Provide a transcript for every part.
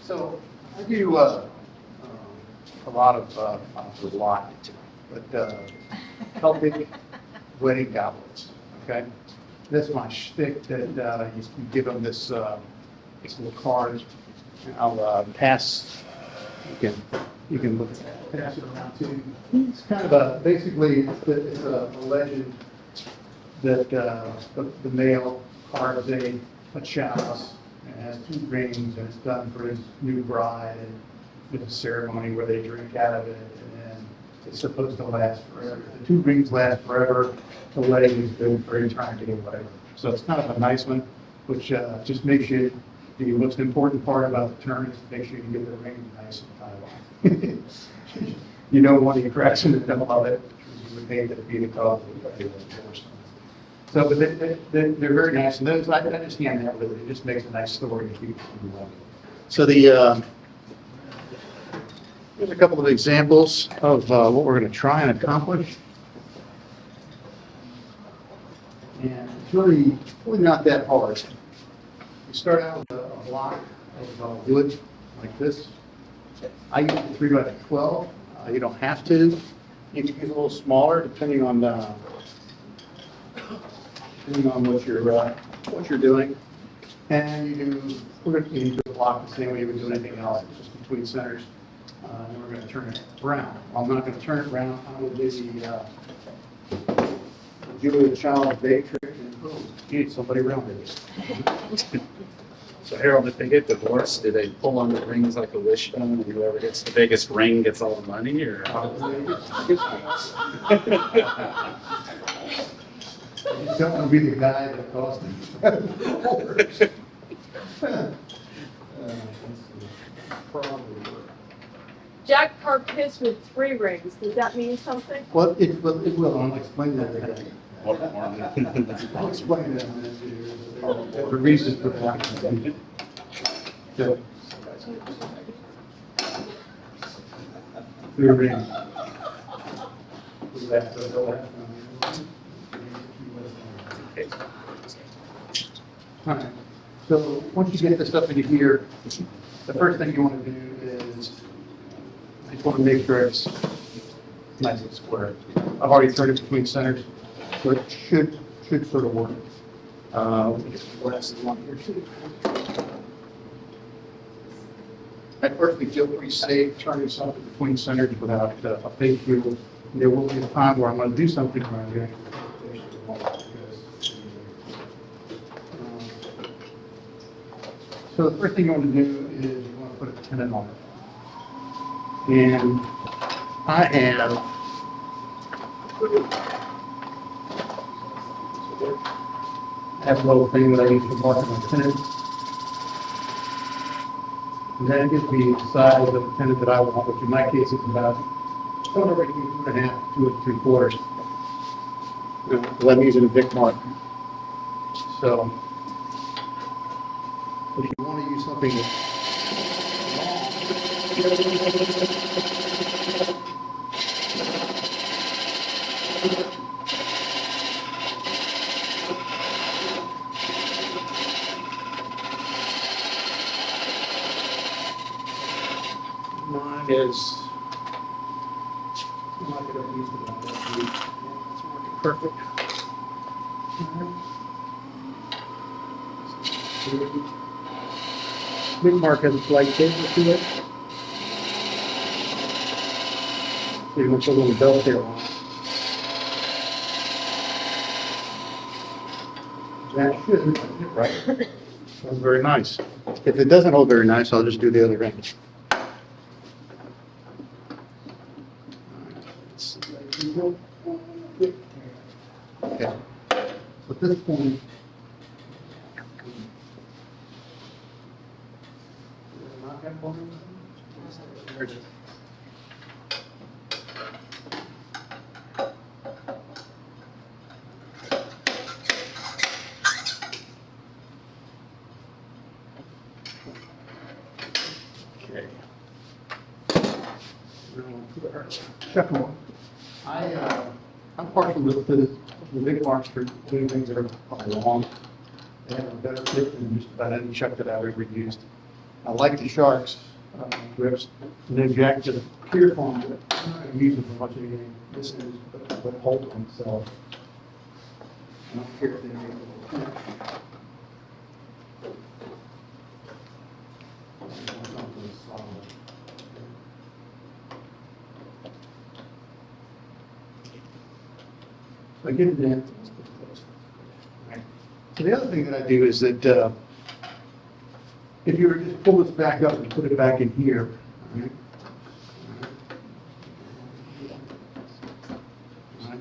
So I do a lot of a lot, but Celtic wedding goblets. Okay, that's my shtick. That you give them this little card. I'll pass. You can look pass it around too. It's kind of a basically it's a legend that the male carves a chalice and has 2 rings, and it's done for his new bride, and there's a ceremony where they drink out of it, and it's supposed to last forever. The 2 rings last forever. The wedding is good for eternity or whatever. So it's kind of a nice one, which just makes you. The most important part about the turn is to make sure you get the ring nice and tied on. You don't want any cracks in the middle of it. You would hate to be the cause of it. So, but they're very nice, and those I just hand that with it. It just makes a nice story to keep. So there's a couple of examples of what we're going to try and accomplish, and it's really not that hard. You start out with a block of wood like this. I use a 3x12. You don't have to. You can use a little smaller depending on what you're doing. And we're going to do a block the same way you would do anything else, just between centers. And we're going to turn it round. I'm not going to turn it round. I'm going to do the Child day trick, and boom, geez, somebody rounded it. So Harold, if they get divorced, do they pull on the rings like a wishbone, and whoever gets the biggest ring gets all the money, or? You don't want to be the guy that cost him. Jack carved his with 3 rings. Does that mean something? Well, it will. I'll explain that again. I'll explain that. The reason for that. So, 3 rings. All right. So once you get this up into here, the first thing you want to do is I just want to make sure it's nice and square. I've already turned it between centers, so it should sort of work. At first, we feel pretty safe turning something between centers without a big fuel. There will be a time where I'm going to do something around here. So the first thing you want to do is you want to put a tenon on it. And I have a little thing that I use to mark my tenon. And that gives me the size of the tenon that I want, which in my case is about somewhere between 2.5 to 2 3/4. So I'm using a big mark. So if you want to use something mine is I'm not going to use the one that it's working perfect. Big mark has a slight table to it. Pretty much a little belt there on it. That should hold it right. Holds very nice. If it doesn't hold very nice, I'll just do the other end. Okay. So at this point, there it is. Okay. Check one. I'm partial to the big marks for doing things that are long. They have a better fit than just about any chuck that I've ever used. I like the sharks grips, and they jack to the clear form, but I'm not going to use them for much of anything. This is what hold themselves. I don't care if they make a little pinch. Something solid. So I get it in. Right. So the other thing that I do is that if you were to just pull this back up and put it back in here, all right, all right,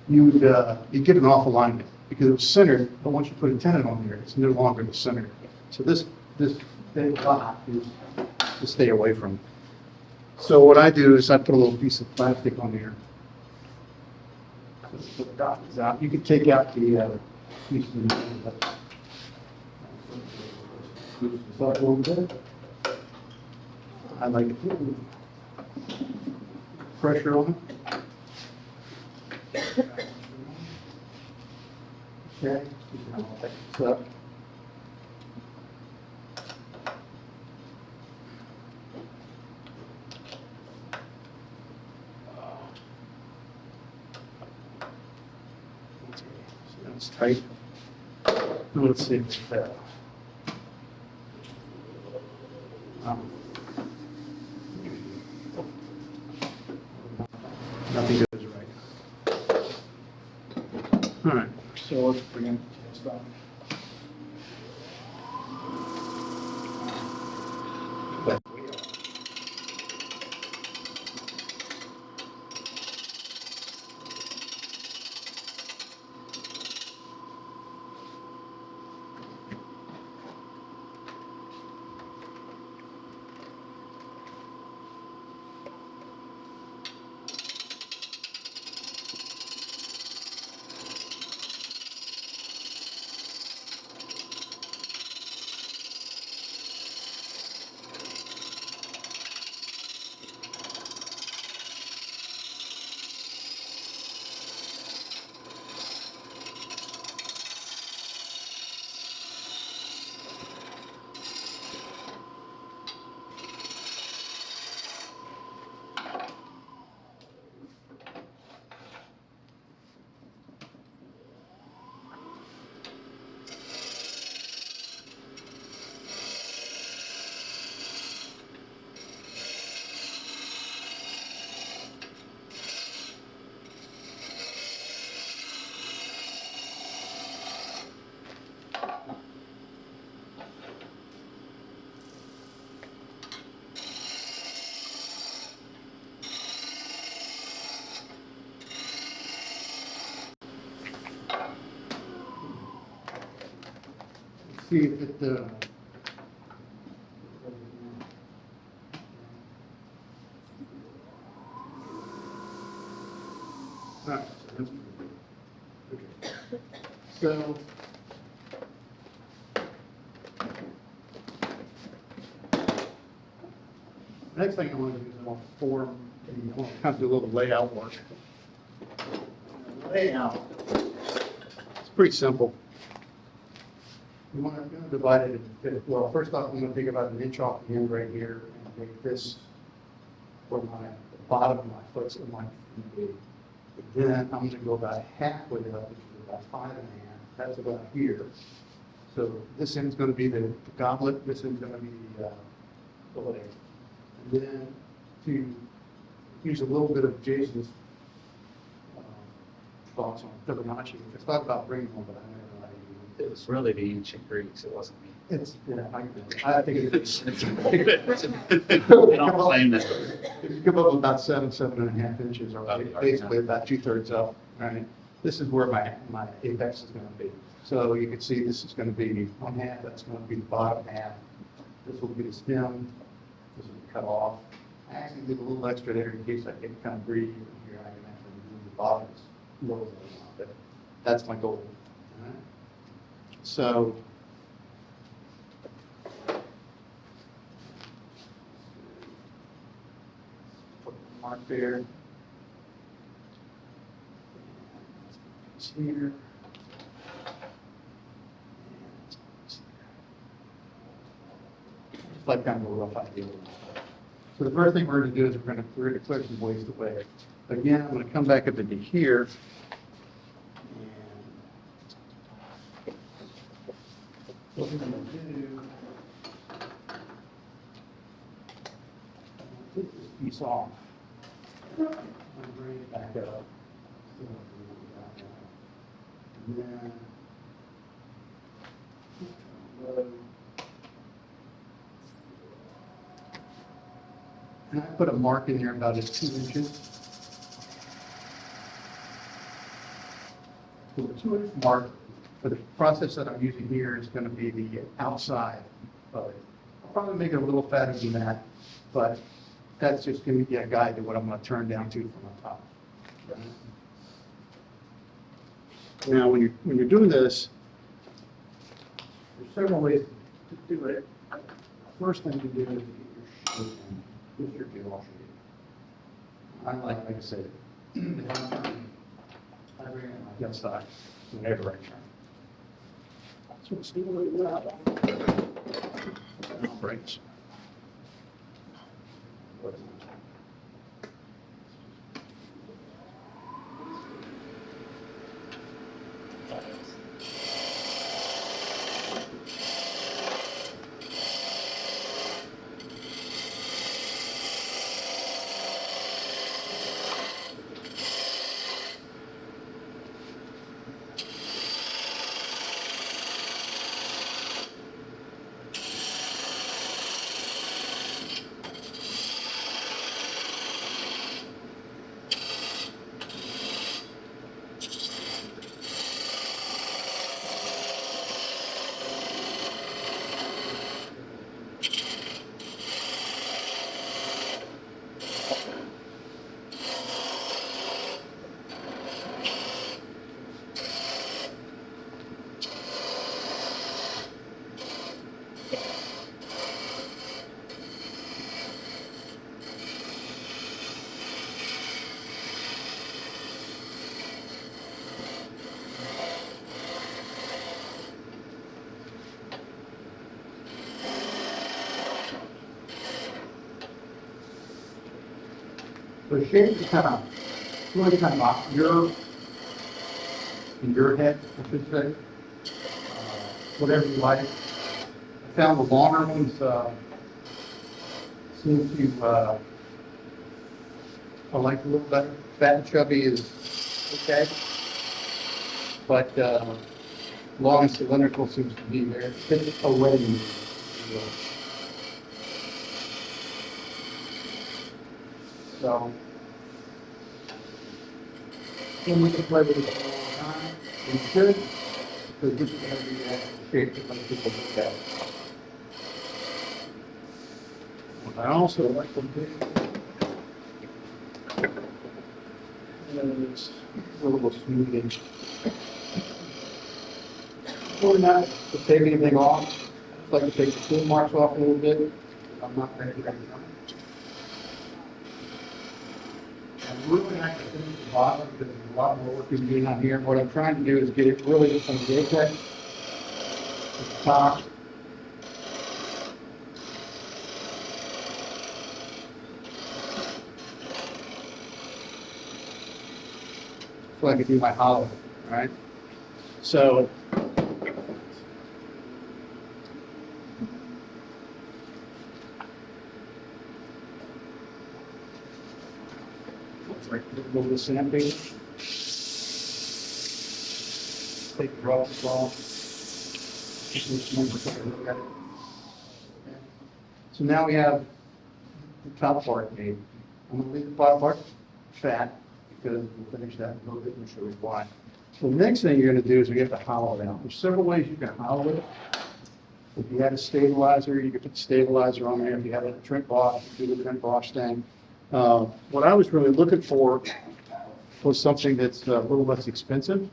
you'd get an off alignment because it was centered, but once you put a tenon on there, it's no longer the center. So this dot is to stay away from. So what I do is I put a little piece of plastic on there. So the dot is out. You can take out the piece of the loosen this up a little bit. I like to put pressure on it. Okay, now I'll take this up. Okay, so that's tight. Now let's see if it's better. Nothing goes right. All right, so let's bring in the test on. See if it, all right, so that's pretty good. Okay. So, next thing I want to do is I want to form, I want to kind of do a little layout work. Layout, it's pretty simple. I'm going to divide it into, well, first off, I'm going to take about an inch off the end right here and make this for the bottom of my foot, so my feet. Then I'm going to go about halfway up, which is about 5.5. That's about here. So this end's going to be the goblet. This end's going to be the leg. And then to use a little bit of Jason's thoughts on Fibonacci. I thought about bringing one, but I never know how to use it. It was really the ancient Greeks, it wasn't me. It's, yeah, I think it's. I don't claim that. You come up about 7.5 inches, or basically about 2/3 up, right? This is where my apex is going to be. So you can see this is going to be 1/2, that's going to be the bottom half. This will be the stem, this will be cut off. I actually leave a little extra there in case I can kind of breathe here. I can actually move the bottom as low as I want, but that's my goal. All right? So put the mark there. It's here. like kind of a rough idea. So the first thing we're going to do is we're going to clear some waste away. Again, I'm going to come back up into here. And what we're going to do, take this piece off. I'm going to bring it back up. And then and I put a mark in there about 2 inches. So the 2 inch mark, but the process that I'm using here is going to be the outside of it. I'll probably make it a little fatter than that, but that's just going to be a guide to what I'm going to turn down to from the top. Now, when you're doing this, there's several ways to do it. First thing to do is get your shape in. Get your deal shape. Like I said, I bring it my outside whenever I turn. So let's see what that breaks. So shape is kind of, really kind of off in your head, I should say. Whatever you like. I found the longer ones seem to I like a little better. Fat and chubby is okay, but long and cylindrical seems to be there. It's a wedding. So, and we can play with it all the time. We should, because this is going to be the shape that most people look at. What I also like to do is a little smoothing. Really not to take anything off. I'd like to take the tool marks off a little bit. I'm not ready right now. I'm really not going to finish the bottom because there's a lot more work to be doing on here. What I'm trying to do is get it really from the apex to the top. So I can do my hollow, all right? So a little sampling. Take the rocks off. Just take a look at it. Okay. So now we have the top part made. I'm going to leave the bottom part fat because we'll finish that in a little bit and show you why. So the next thing you're going to do is we have to hollow it out. There's several ways you can hollow it. If you had a stabilizer, you could put the stabilizer on there. If you had a trim boss, you could do the trim boss thing. What I was really looking for was something that's a little less expensive,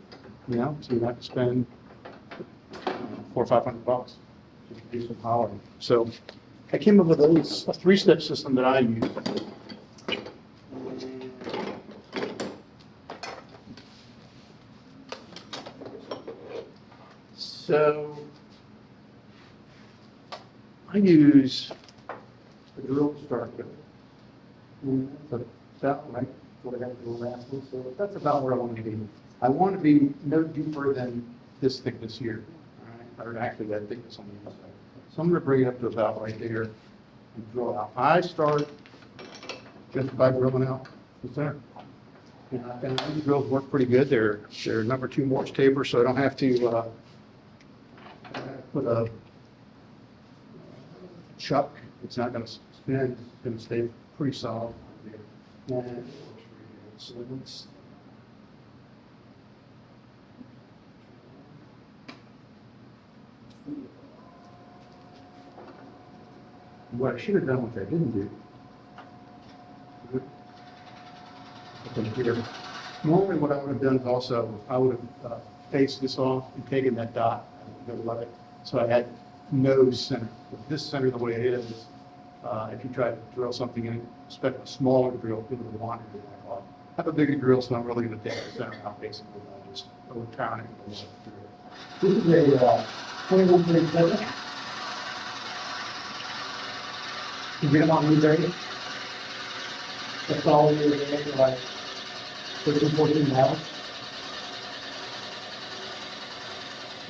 you know, so you don't have to spend $400 or $500 to do some hollowing. So I came up with a 3-step system that I use. So I use the drill to start with. And that's about right what I have to do last one, so that's about where I want to be. I want to be no deeper than this thickness here, all right? Or actually that thickness on the inside. So I'm going to bring it up to about right there and drill out. I start just by drilling out the center. And these drills work pretty good. They're number 2 Morse taper, so I don't have to put a chuck. It's not going to spin. It's going to stay pretty solid. And it works pretty good. So let's. What I should have done, which I didn't do. Here. Normally what I would have done is also, I would have faced this off and taken that dot out of it. So I had no center. With this center the way it is, if you try to drill something in, especially a smaller drill, people would want to do that. I have a bigger drill, so I'm really going to take the center out basically. I just overturn it. This is a 21-37. You get them on these areas? That's all you're doing, like 13, 14 hours.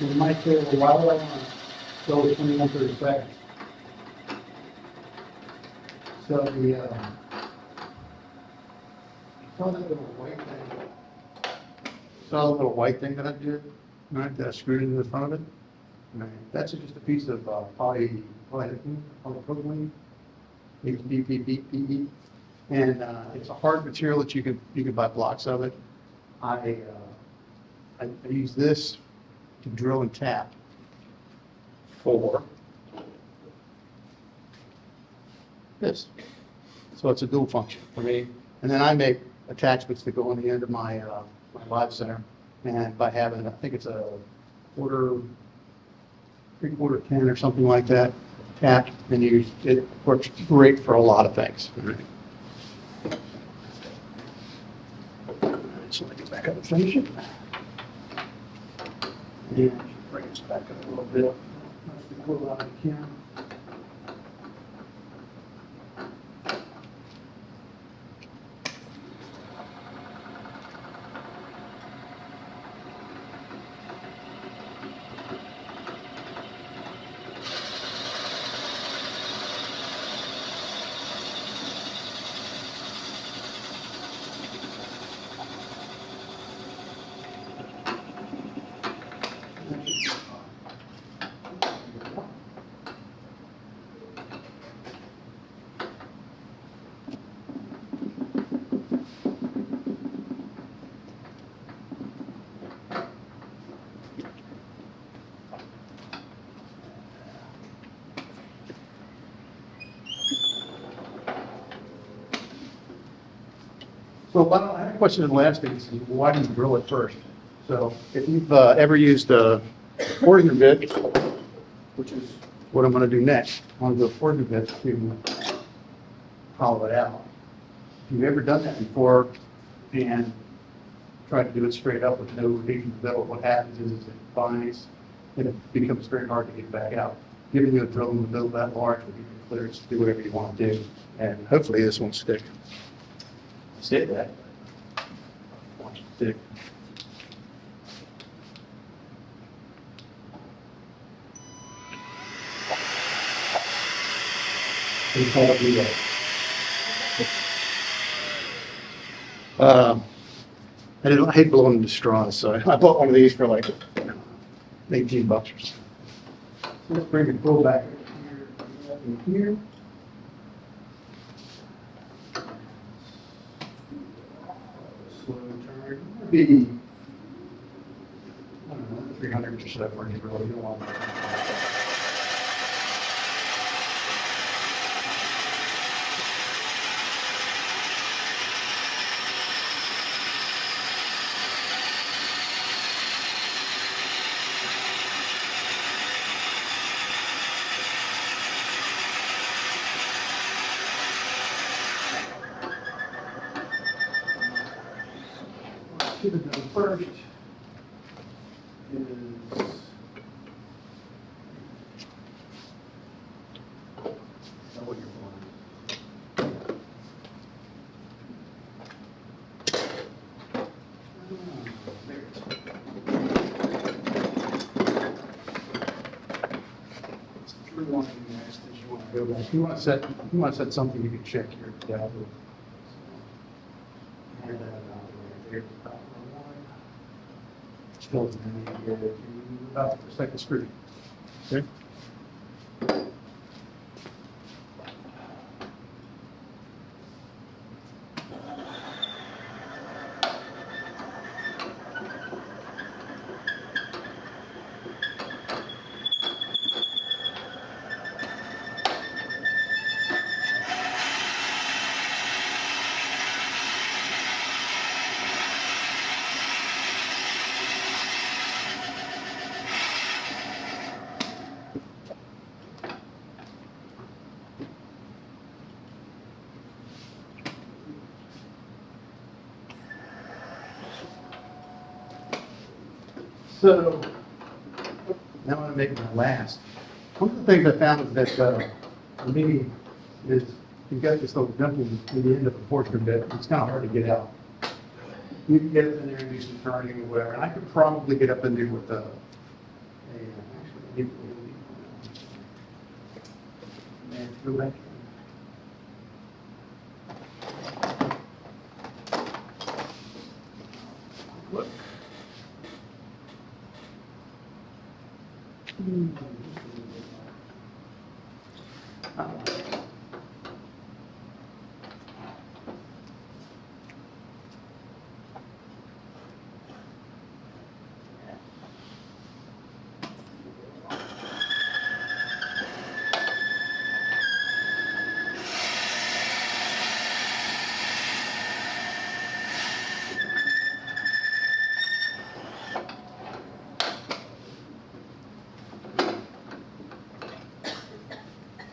We might say, well, why would I want to go with 21, 37? So the, saw that little white thing. Saw the little white thing that I did, right? That I screwed into the front of it. Right. That's just a piece of polypropylene, HDPE. And it's a hard material that you can buy blocks of it. I use this to drill and tap for this. So it's a dual function for me. And then I make attachments that go on the end of my my live center. And by having, I think it's a 3/4 10 or something like that, tap, and it works great for a lot of things. So let me get back up and finish it. And bring this back up a little bit. Let's pull out the camera. So I had a question in the last thing, why do you drill it first? So if you've ever used a Forstner bit, which is what I'm going to do next, I want to do a Forstner bit to hollow it out. If you've ever done that before and tried to do it straight up with no rotation in the middle, what happens is it binds and it becomes very hard to get back out. Giving you a drill in the middle that large will give you clearance to do whatever you want to do, and hopefully this won't stick. Say that. Watch it stick. They call it relay. I hate blowing into straws, so I bought one of these for like $18 or so. Let's bring the pull back here and here. Slow turn. Maybe, I don't know, 300 or so for you really don't want that. Should have done first is know what you're doing. There it is. It's the true one you asked is you want to go back. You want to set something you can check here. Yeah. Hear that out there. Still here to about the second screw. Okay. So, now I'm going to make my last. One of the things I found is that, for me, is you've got this little dimple in the end of the Forstner bit. It's kind of hard to get out. You can get up in there and do some turning or whatever. And I could probably get up in there with actually, go back. Look.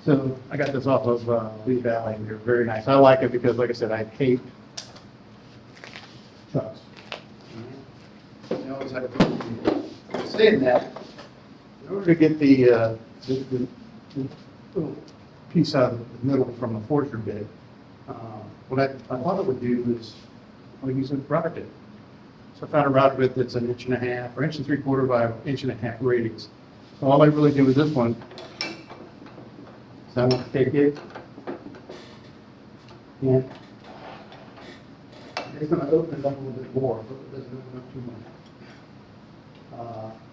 So I got this off of Lee Valley. They're very nice. I like it because, like I said, I hate trucks. I always have to. Saying that, in order to get the little piece out of the middle from the Forstner bit, what I thought it would do is I'll use a router bit. So I found a router bit that's 1.5 inches or 1 3/4 by 1.5 inch radius. So all I really do with this one. So I'm going to take it, and it's going to open it up a little bit more, but it doesn't open up too much.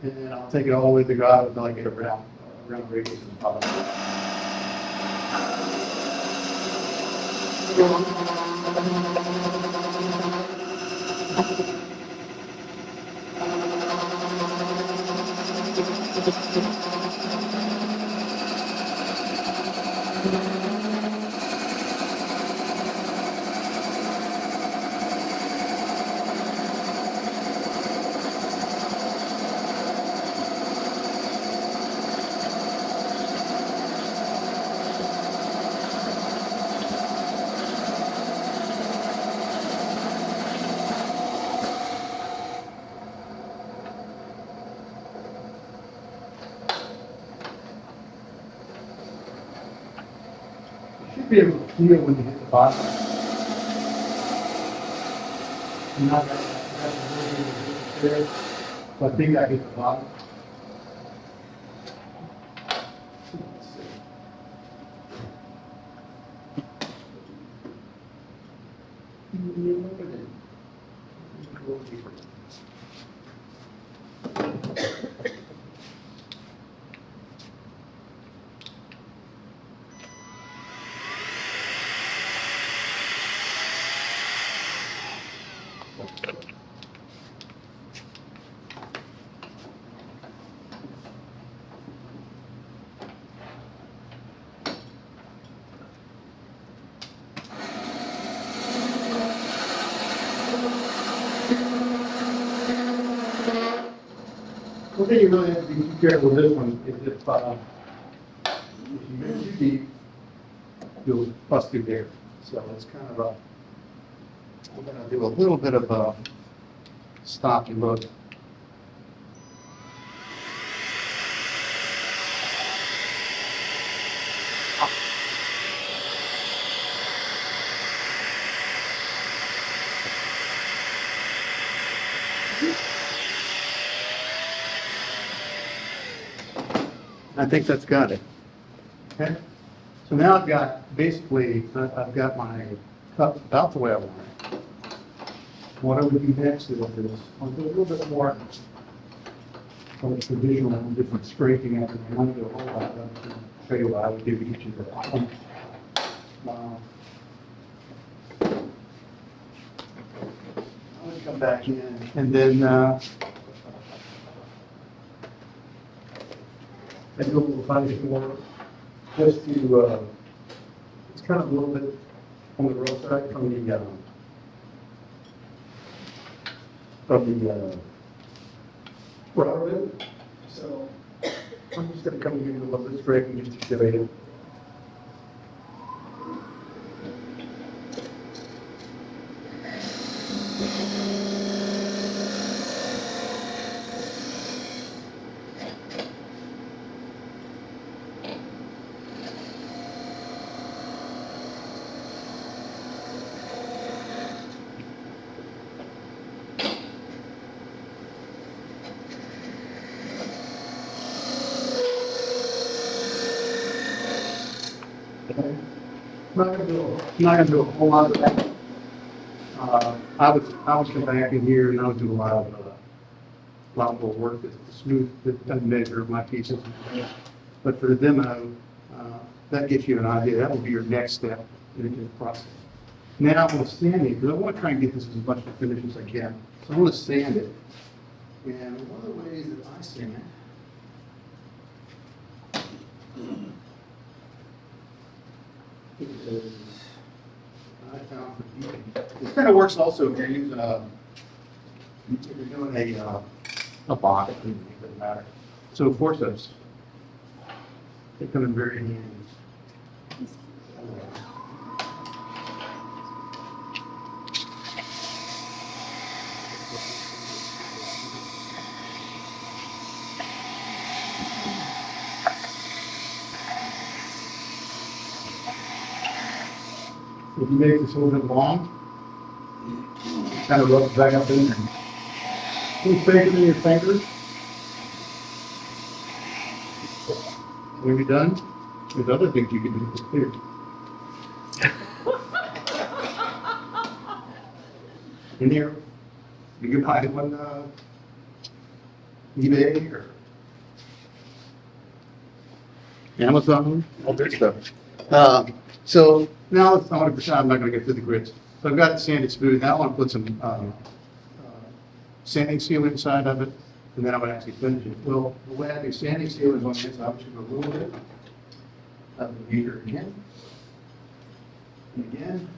And then I'll take it all the way to the ground until I get around the radius of the bottom. Be able to feel when you hit the bottom. I'm not really there, but I think I hit the bottom. Let's see. One thing you really have to be careful with this one is if you go too deep, you'll bust through there. So it's kind of we're going to do a little bit of a stop and look. I think that's got it. Okay? So now I've got, basically, I've got my cup about the way I want it. What I would do next is I'll do a little bit more of a traditional, different scraping after I want to do a whole lot of to show you what I would do each of the I would come back in and then I do a little punishing work just to, it's kind of a little bit on the rough side from the rubber bit. So I'm just going to come in a little bit straight and just to show you. I'm not gonna do a whole lot of that. I would come back in here and I would do a lot more work to smooth the measure of my pieces. But for the demo, that gives you an idea. That will be your next step in the process. Now I'm going to sand it because I want to try and get this as much to finish as I can. So I'm going to sand it. And one of the ways that I sand it is I found this kind of works also if you're using if you're doing a box, it doesn't matter. So forceps, they come in very handy. If you make this a little bit long, kind of rub it back up in there. Put space in your fingers. When you're done, there's other things you can do with clear. In here, you can buy it on eBay or Amazon, all that stuff. So now it's 100%. I'm not going to get through the grids. So I've got it sanded smooth. Now I want to put some sanding seal inside of it, and then I'm going to actually finish it. Well, the way I do sanding seal is on the inside. I'm just going to go a little bit of the meter again, and again.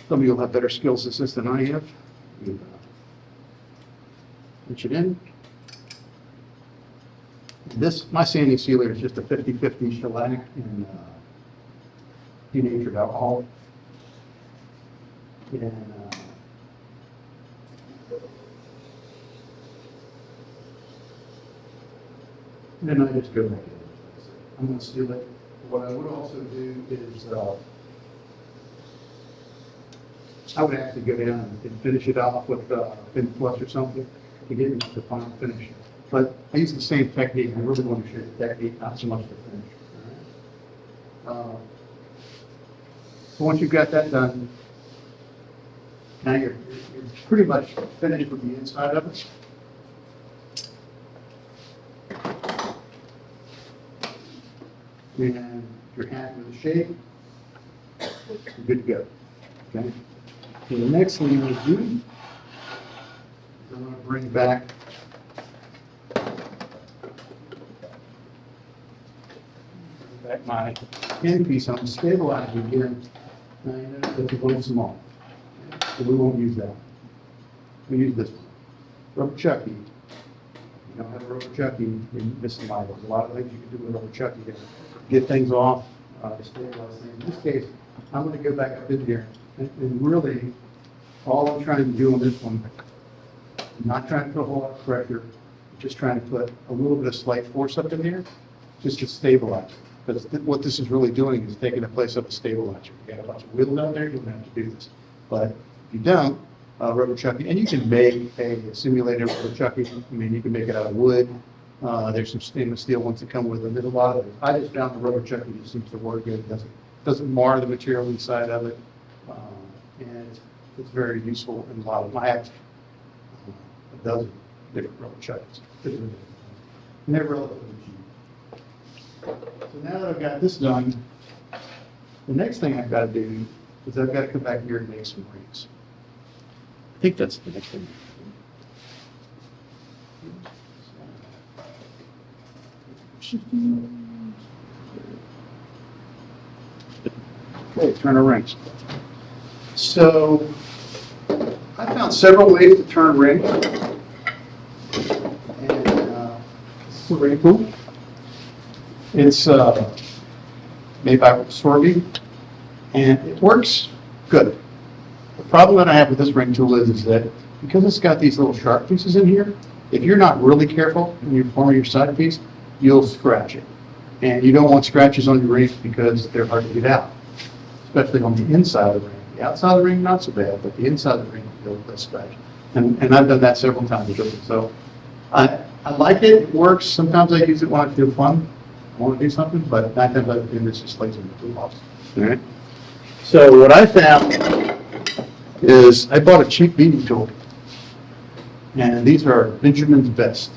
Some of you will have better skills at this than I have. Pinch it in. This, my sanding sealer is just a 50-50 shellac and denatured alcohol. And then I just go back in. I'm going to seal it. What I would also do is I would actually go down and finish it off with thin flush or something to get into the final finish. But I use the same technique. I really want to show the technique, not so much the finish. All right. So once you've got that done, now you're pretty much finished with the inside of it. And you're happy with the shape, you're good to go. Okay. So the next thing I'm going to do, I'm going to bring back my end piece on the stabilizer again. Now you notice that it's going small, so we won't use that. We use this one, rubber Chucky. You don't have a rubber Chucky, you're missing light. There's a lot of things you can do with rubber Chucky to get things off, to stabilize things. In this case, I'm going to go back up in here, and really, all I'm trying to do on this one, I'm not trying to put a whole lot of pressure, I'm just trying to put a little bit of slight force up in there, just to stabilize it. Because what this is really doing is taking the place of a stabilizer. You got a bunch of wheels out there, you don't have to do this. But if you don't, rubber Chucky, and you can make a simulated rubber Chucky. I mean, you can make it out of wood. There's some stainless steel ones that come with them. There's a lot of it. I just found the rubber Chucky just seems to work good. It doesn't mar the material inside of it. And it's very useful in a lot of them. I have a dozen different rubber Chuckies. And they're relatively cheap. So now that I've got this done, the next thing I've got to do is I've got to come back here and make some rings. I think that's the next thing. Okay, turn a ring. So I found several ways to turn rings. And this is a ring tool. It's made by Sorby, and it works good. The problem that I have with this ring tool is that because it's got these little sharp pieces in here, if you're not really careful when you're forming your side piece, you'll scratch it. And you don't want scratches on your rings because they're hard to get out, especially on the inside of the ring. The outside of the ring, not so bad, but the inside of the ring, you'll scratch. And I've done that several times with it. So I like it. It works. Sometimes I use it when I feel fun. I want to do something, but 9 times out of 10, it's just lazy in the toolbox. All right. So what I found is I bought a cheap beading tool, and these are Benjamin's Best.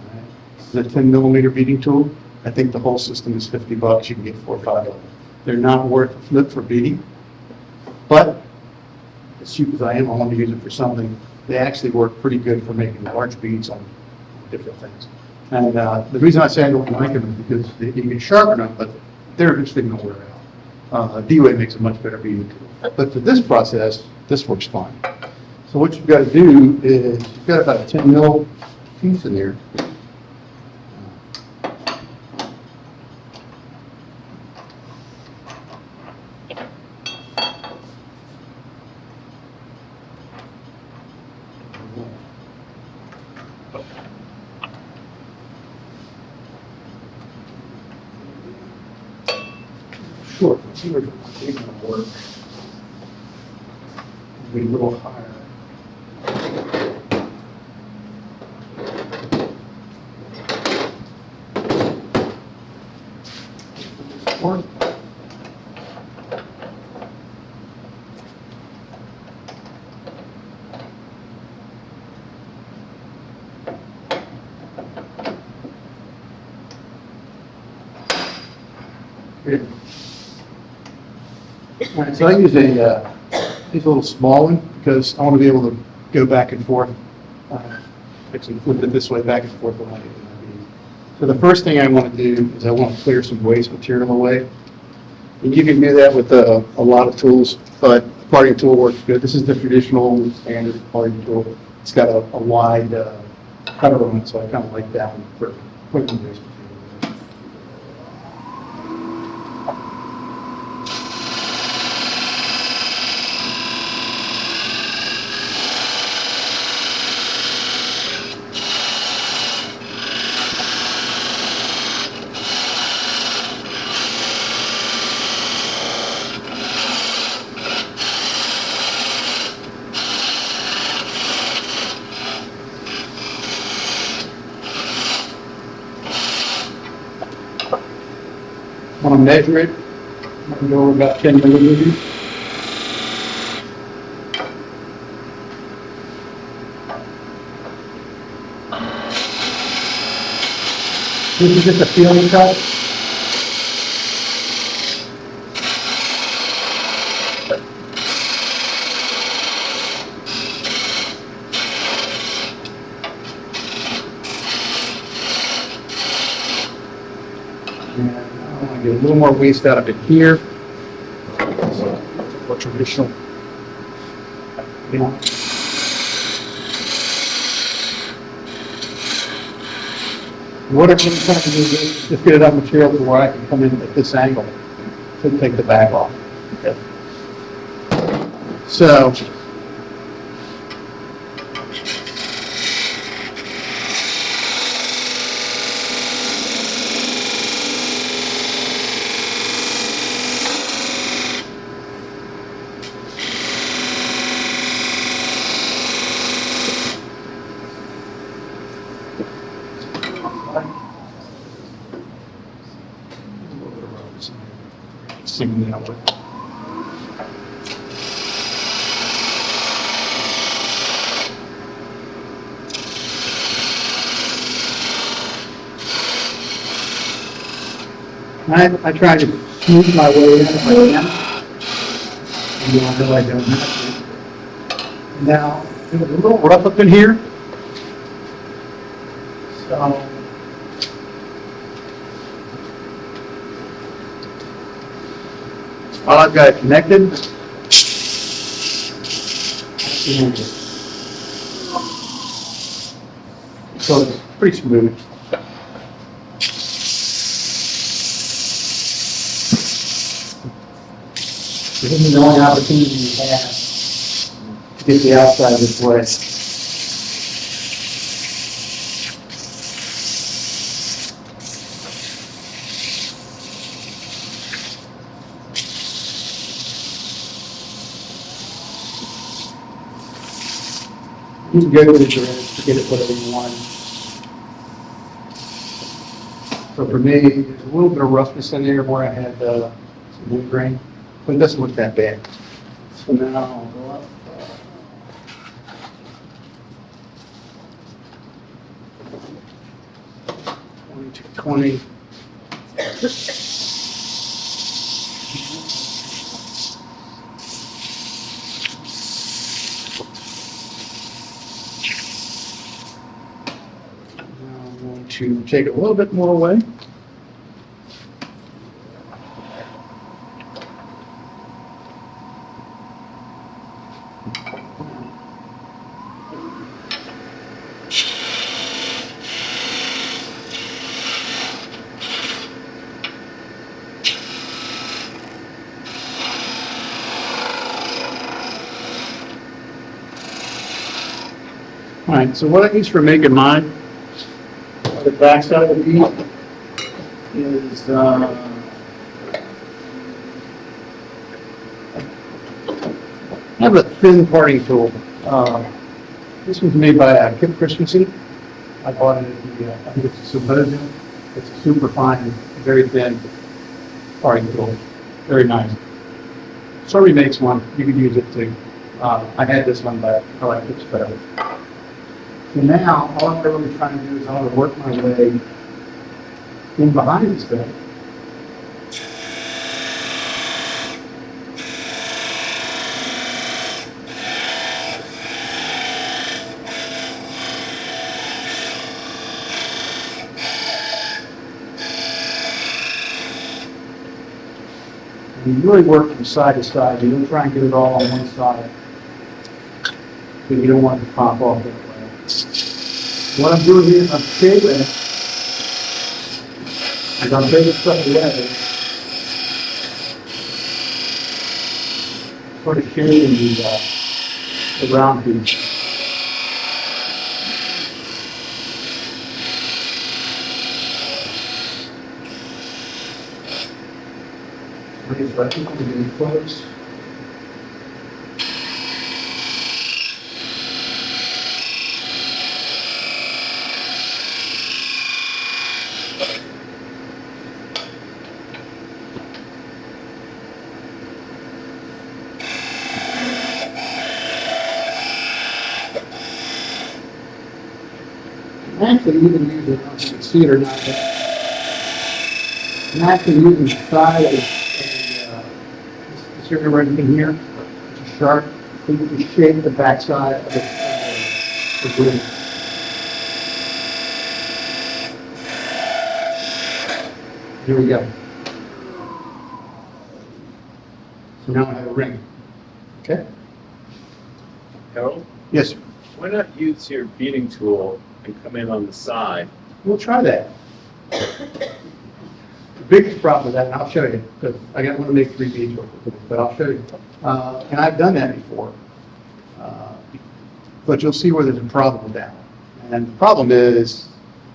All right. This is a 10 millimeter beading tool. I think the whole system is $50. You can get 4 or 5 of them. They're not worth a flip for beading, but as cheap as I am, I want to use it for something. They actually work pretty good for making large beads on different things. And the reason I say I don't like them is because you can sharpen them, but they're eventually going to wear out. D-Way makes a much better beading tool. But for this process, this works fine. So what you've got to do is you've got about a 10 mil piece in there. Sure, let's see where it's going to work. Be a little higher. Work. Good. All right, so I use these little small one because I want to be able to go back and forth. Actually, flip it this way, back and forth. When I get my bead. So the first thing I want to do is I want to clear some waste material away. And you can do that with a lot of tools, but a parting tool works good. This is the traditional standard parting tool. It's got a wide cutter on it, so I kind of like that one for putting waste material. I want to measure it. I can go over about 10 millimeters. This is just a feeling cut. Get a little more waste out of it here. So, more traditional. What I'm trying to do is just get enough material to where I can come in at this angle to take the back off. Okay. So, Singing that way. I try to smooth my way in if I can. And I know I don't have to. Now, it was a little rough up in here. So, while I've got it connected, so it's pretty smooth. This is the only opportunity you have to get the outside this way. You can go with it to get it whatever you want. So for me, there's a little bit of roughness in there where I had some wood grain. But it doesn't look that bad. So now I'll go up. 20. Now I'm going to take it a little bit more away. All right, so what I use for making mine, the backside of the bead is I have a thin parting tool. This was made by Kip Christensen. I bought it at the, I think it's a Symposium. It's a super fine, very thin parting tool. Very nice. Sorry makes one, you could use it too. I had this one, but I like this better. So now, all I'm really trying to do is I want to work my way in behind this thing. And you really work from side to side. You don't try and get it all on one side, because you don't want it to pop off that way. What I'm doing here is I'm shaving it, and I'm taking stuff away, sort of shaving the round piece. So I think we're getting close. Actually, you can use it, I don't know if you can see it or not, but I'm actually using the side of this area right in here, which is sharp, so you can shape the backside of the glue. Here we go. So now I have a ring. Okay? Harold, Yes, sir. why not use your beading tool and come in on the side? We'll try that. The biggest problem with that, and I'll show you, because I want to make 3 beads real quick, but I'll show you. And I've done that before. But you'll see where there's a problem with that. And the problem is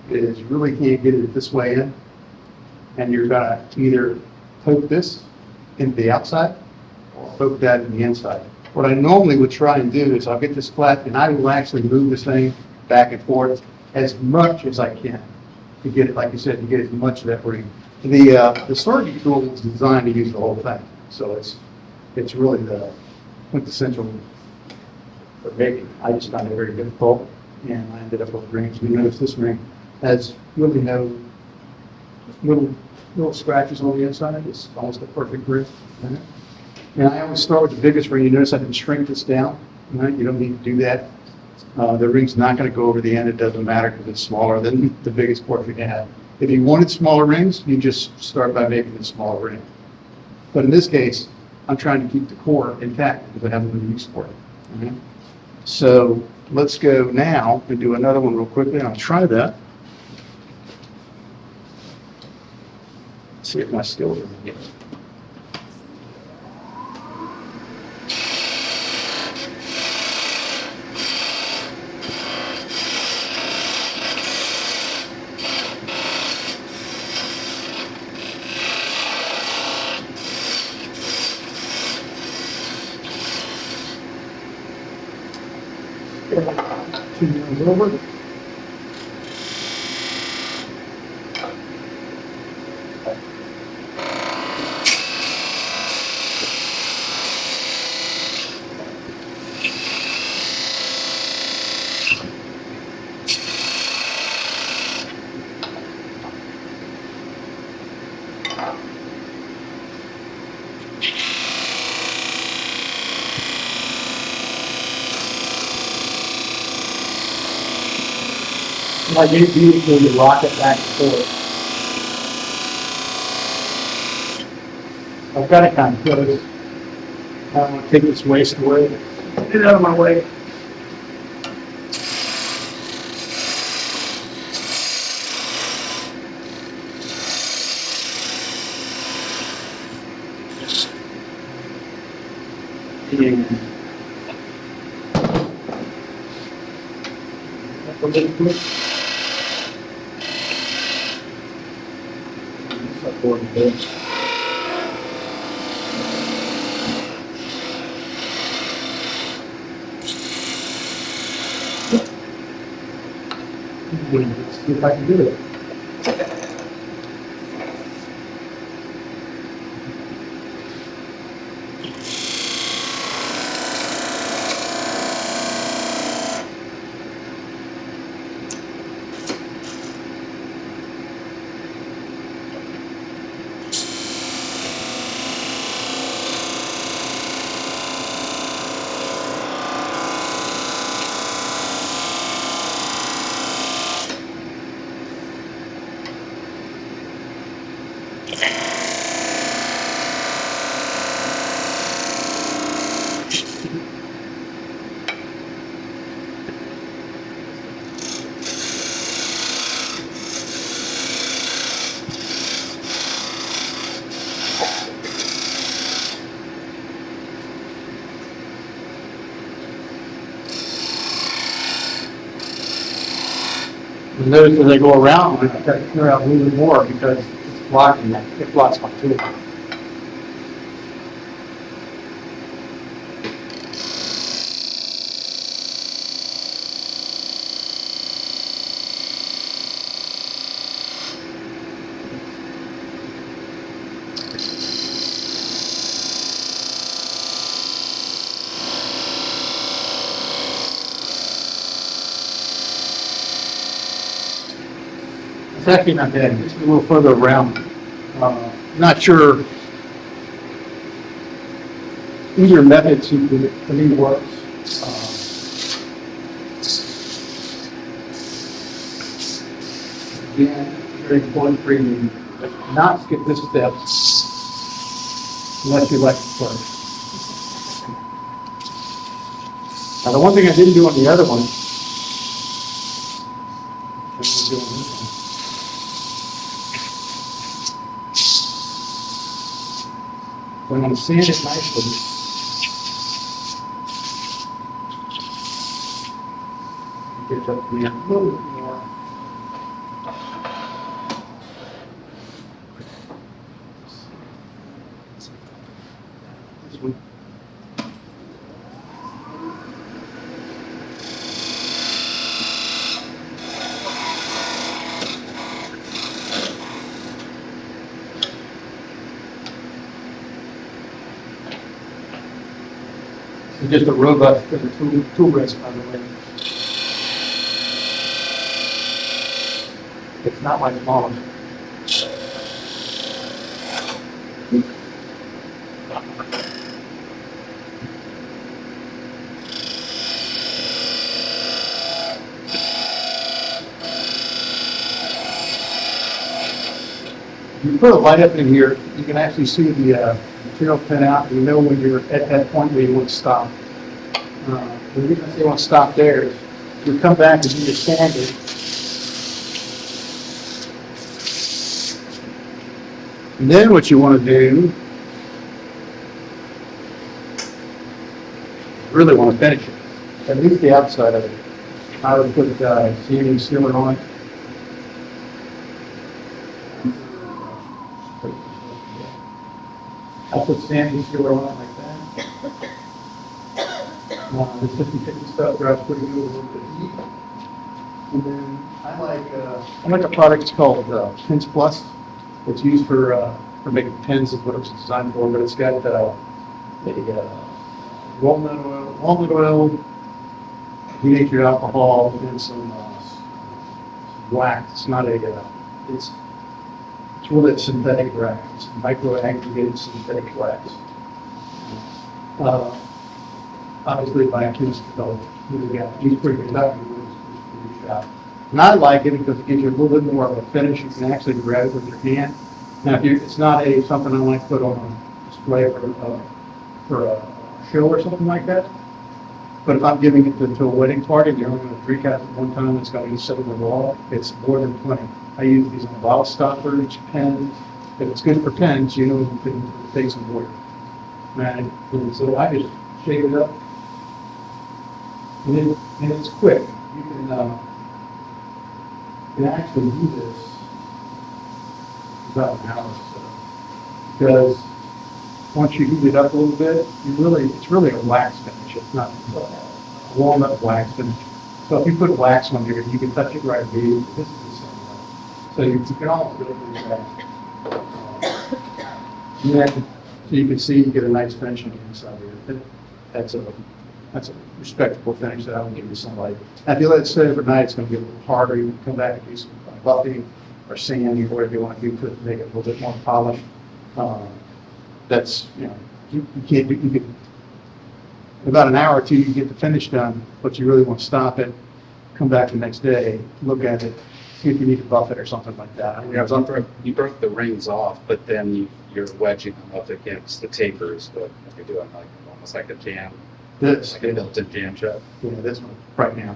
you really can't get it this way in. And you're going to either poke this into the outside or poke that in the inside. What I normally would try and do is I'll get this flat and I will actually move this thing back and forth as much as I can to get it, like you said, to get as much of that ring. The sorting tool was designed to use the whole thing, so it's really the quintessential for making. I just found it very difficult, and I ended up with rings. You notice this ring has really no little scratches on the inside. It's almost a perfect grip. Right? And I always start with the biggest ring. You notice I didn't shrink this down. Right? You don't need to do that. The ring's not going to go over the end. It doesn't matter because it's smaller than the biggest portrait you have. If you wanted smaller rings, you just start by making a smaller ring. But in this case, I'm trying to keep the core intact because I haven't been used for it. Right? So let's go now and do another one real quickly, and I'll try that. See if my skills are good. Over. Like you rock it back and forth. I've got it kind of close. I don't want to take this waste away. Get it out of my way. Let's see if I can do it. And those, as they go around, I got to clear out a little bit more because it's blocking that. It blocks my tool. It's actually not bad. It's a little further around. Not sure either method to me works. Again, very important for you to not skip this step unless you like it first. Now, the one thing I didn't do on the other one, I'm going to sand it nicely. Get it up to me a little bit more. This one. It's just a robust tool rest, by the way. It's not like smaller. You put a light up in here, you can actually see the material pin out. You know when you're at that point where you want to stop. The reason I say you want to stop there is you come back and do your standard. And then what you want to do, you really want to finish it, at least the outside of it. I would put CME sealer on it. I'll put CME sealer on it like that. The 50/50 stuff dries pretty good with a little bit of heat. And then I like a product it's called Pins Plus. It's used for making pins, is what it's designed for, but it's got walnut oil, denatured alcohol, and some wax. It's not it's really a synthetic wax. It's micro-aggregated synthetic wax. Obviously, by a chemist, he's pretty good enough. And I like it because it gives you a little bit more of a finish. You can actually grab it with your hand. Now, it's not something I like to put on a display for a show or something like that. But if I'm giving it to a wedding party, and you're only going to drink out at one time, it's going to be sitting on the wall. It's more than plenty. I use these on bottle stoppers, pens. If it's good for pens, you know you can take some water. And so I just shake it up, and it's quick. You can actually do this about an hour or so, because once you heat it up a little bit, it's really a wax finish. It's not a walnut wax finish. So if you put wax on here, you can touch it right here. This is the same way. So you can almost do it really fast. And then, so you can see you get a nice finish on the inside here. That's a respectable finish that I would give to somebody. Now, if you let it sit overnight, it's going to be a little harder. You can come back and do some buffing or sanding or whatever you want to do to make it a little bit more polished. That's, you can't do, you could, in about an hour or two, you get the finish done, but you really want to stop it, come back the next day, look at it, see if you need to buff it or something like that. You broke the rings off, but then you're wedging them up against the tapers, but you're doing almost like a jam. Like a built-in jam shop. Yeah, this one right now.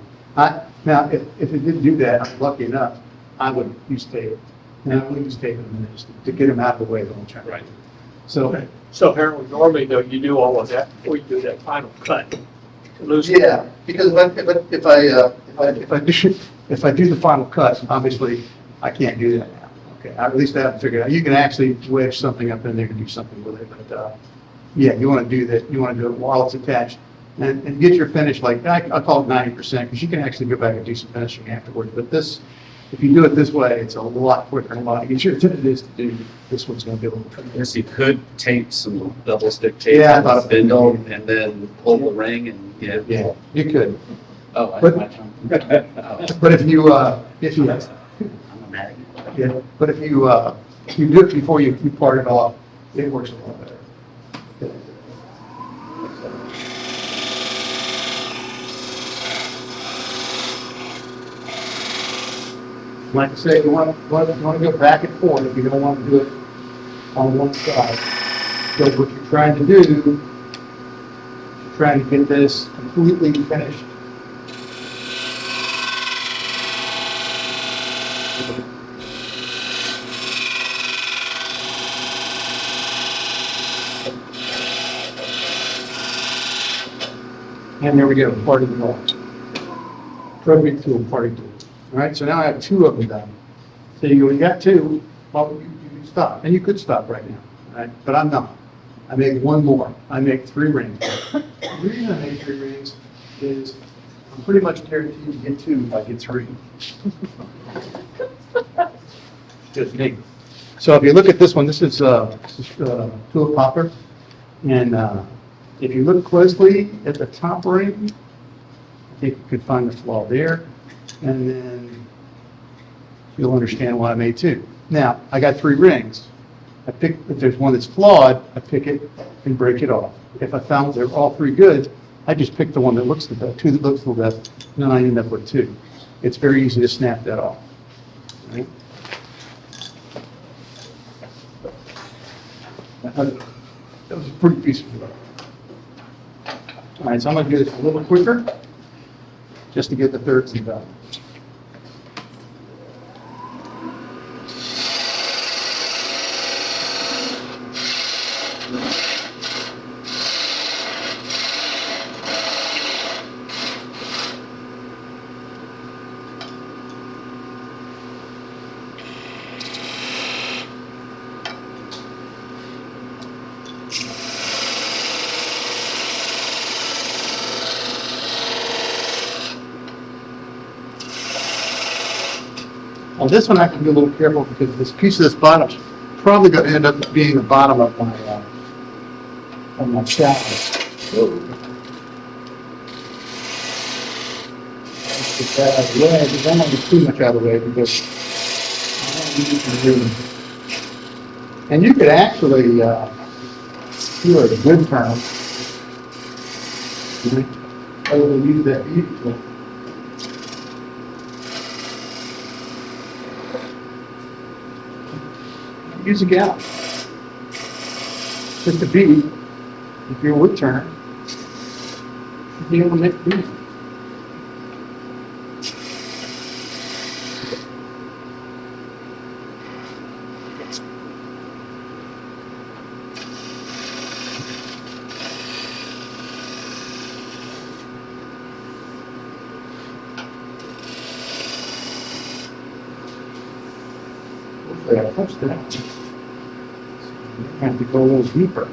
Now, if it didn't do that, I'm lucky enough, I would use tape. And I would use tape in a minute just to get them out of the way of the track. Right. So, So Harold, normally though, you do all of that before you do that final cut to loosen it. yeah, because if I do the final cut, obviously I can't do that now. Okay, at least I haven't figured out. You can actually wedge something up in there and do something with it, but yeah, you want to do that. You want to do it while it's attached, and get your finish like I call it 90%, because you can actually go back and do some finishing afterwards. But this, if you do it this way, it's a lot quicker and a lot easier than it is to do. This one's going to be a little tricky. Yes, you could tape some double stick tape Yeah, I on the thought of it. spindle and then pull the ring and Yeah, you could. Oh, I But- imagine. But if you I'm a magnet. yeah, but if you do it before you part it off, it works a lot better. Like I say, you want to go back and forth if you don't want to do it on one side. So what you're trying to do, you're trying to get this completely finished. And there we go, party tool. Trophy tool, party tool. All right, so now I have two of them done. So you got two, well, you can stop, and you could stop right now, all right? But I'm not. I make one more. I make 3 rings. The reason I make 3 rings is I'm pretty much guaranteed to get 2 if I get 3. Just me. So if you look at this one, this is tulip popper, and if you look closely at the top ring, I think you could find the flaw there, and then you'll understand why I made two. Now, I got 3 rings. If there's one that's flawed, I pick it and break it off. If I found they're all 3 good, I just pick the one that looks the best, 2 that looks the best, and then I end up with 2. It's very easy to snap that off. All right? That was a pretty piece of work. All right, so I'm going to do this a little quicker, just to get the thirds done. On this one, I have to be a little careful because this piece of this bottom is probably going to end up being the bottom of my shower. Let's get that out of the way, because I don't want to get too much out of the way because I don't need to do. And you could actually, do it a good term. I will use that bead tool. Use a gallon. Just a bead, if you're a wood turner, you'll be able to make beads. Hopefully I touched that. I have to go a little deeper.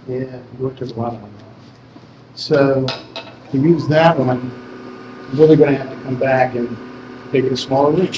Yeah, go to the bottom. So to use that one, I'm really going to have to come back and take a smaller ring.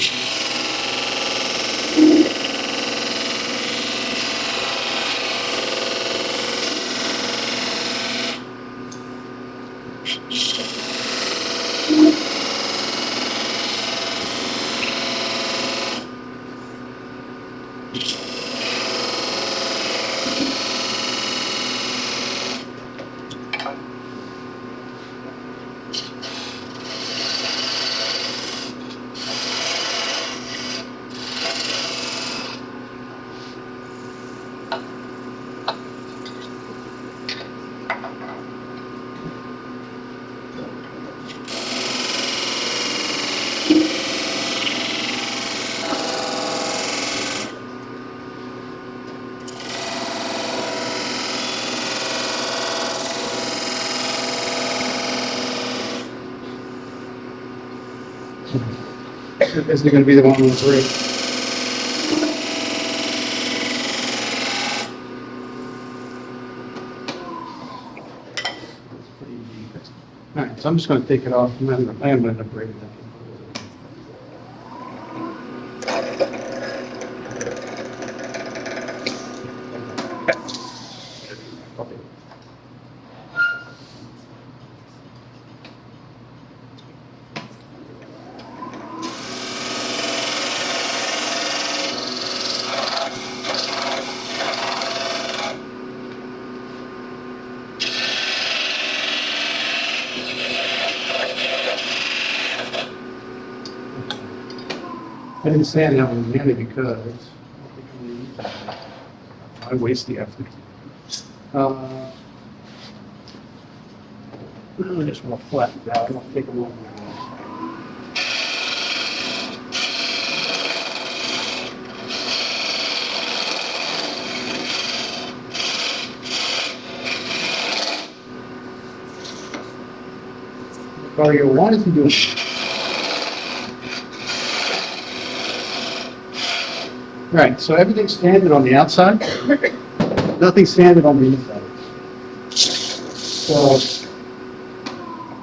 Is it going to be the one with 3? All right, so I'm just going to take it off. I am going to break it down. I didn't stand out with Manny because I waste the effort. I just want to flatten it out. I don't take a long time. Mario, why is he doing that? All right, so everything's standard on the outside. nothing sanded on the inside. So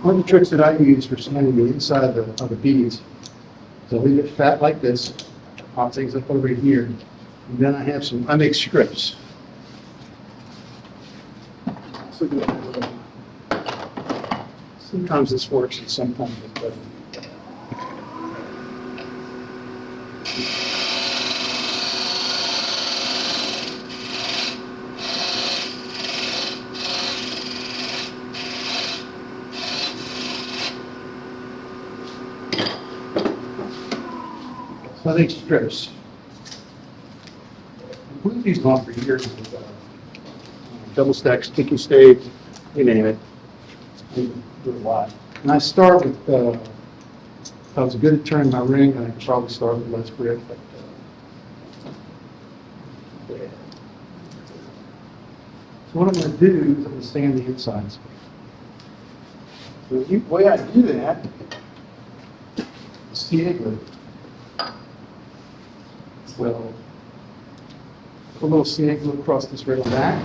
one of the tricks that I use for sanding the inside of the beads is I leave it fat like this, pop things up over here, and then I make strips. So sometimes this works and sometimes it doesn't. So I think strips. We've used them for years with double stack, sticky state, you name it. We do a lot. And I start with, if I was good at turning my ring, I'd probably start with less grit. But, yeah. So what I'm going to do is I'm going to sand the insides. So the way I do that is CA glue. So put a little CA glue across this rail back.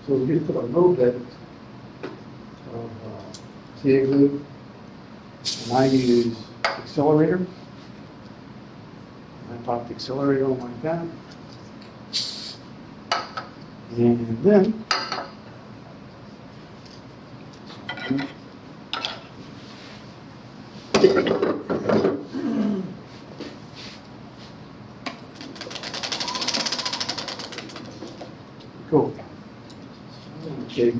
So we're going to put a little bit of CA glue, and I use accelerator. I pop the accelerator on like that, and then cool. Take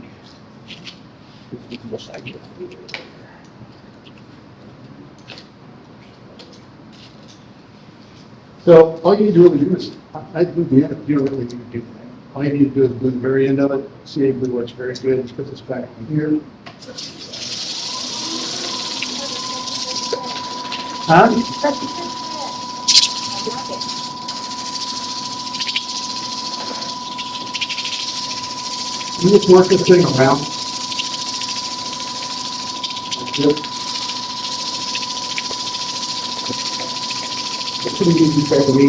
so all you need to really do is, I do the end, you don't really need to do that. All you need to do is glue the very end of it. CA glue works very good. Let's put this back in here. Huh? You just work this thing around. Like this. It's pretty easy for me.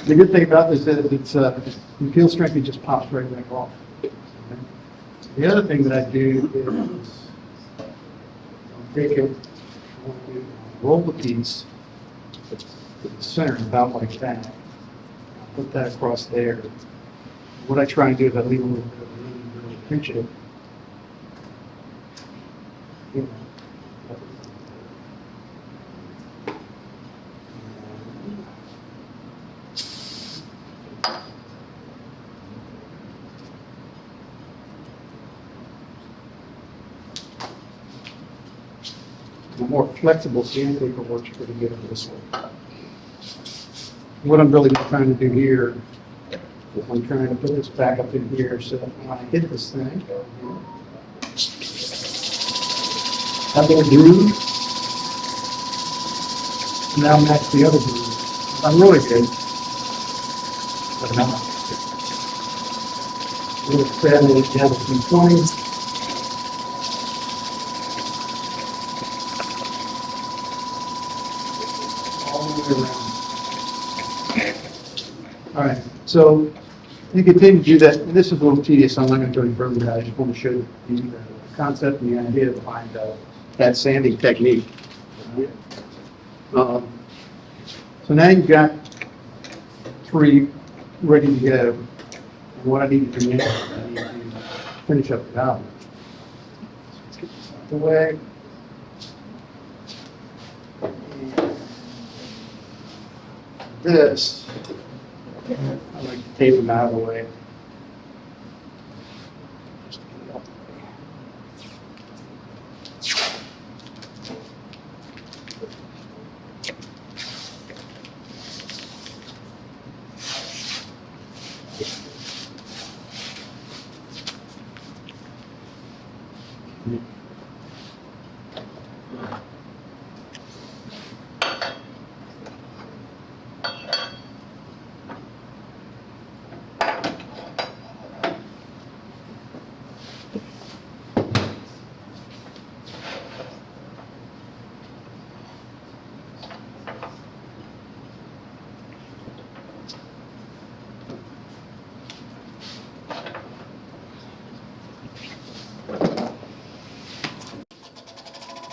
The good thing about this is it's the peel strength, it just pops right back off. The other thing that I do is I'll take it, roll the piece to the center about like that. I'll put that across there. What I try and do is I leave a little bit of room to really pinch it. You know. The more flexible sandpaper works pretty good on this one. What I'm really trying to do here is I'm trying to put this back up in here so that when I hit this thing, that little groove, now match the other groove. I'm really good, but not. We'll set it down to 220. All right, so you continue to do that, and this is a little tedious, so I'm not going to go any further than that. I just want to show you the concept and the idea behind that sanding technique. So now you've got 3 ready to go. And what I need to do next is I need to finish up the valve. Let's get this out of the way. This, I like to tape them out of the way.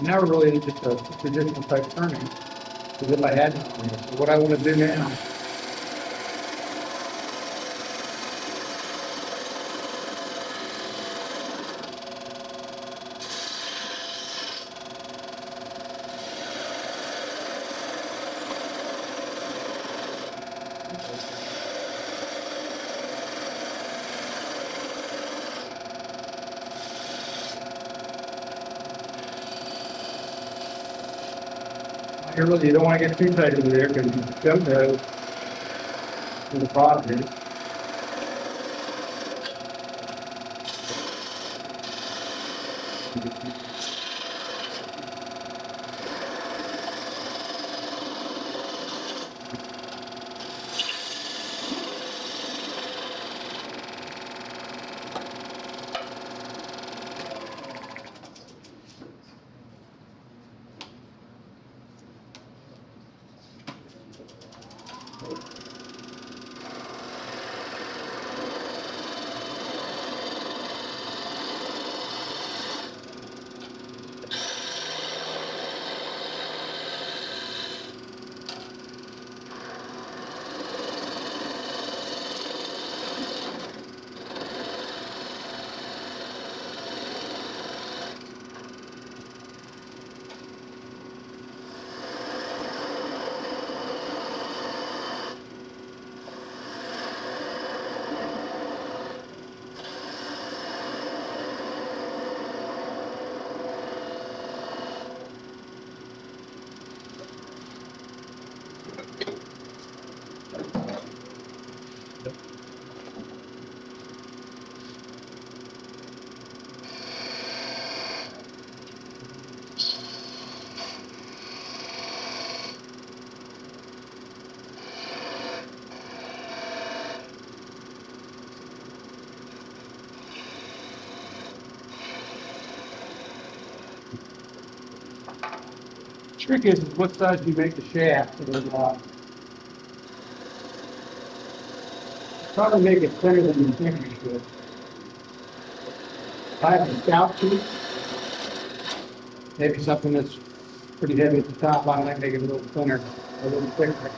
Never really just a traditional type turning, because if I had one, so what I want to do now. You don't want to get too tight over there because you don't know where the product is. Trick is what size do you make the shaft? Probably make it thinner than you think you should. If I have a stout tooth, maybe something that's pretty heavy at the top, I might make it a little thinner, a little thicker.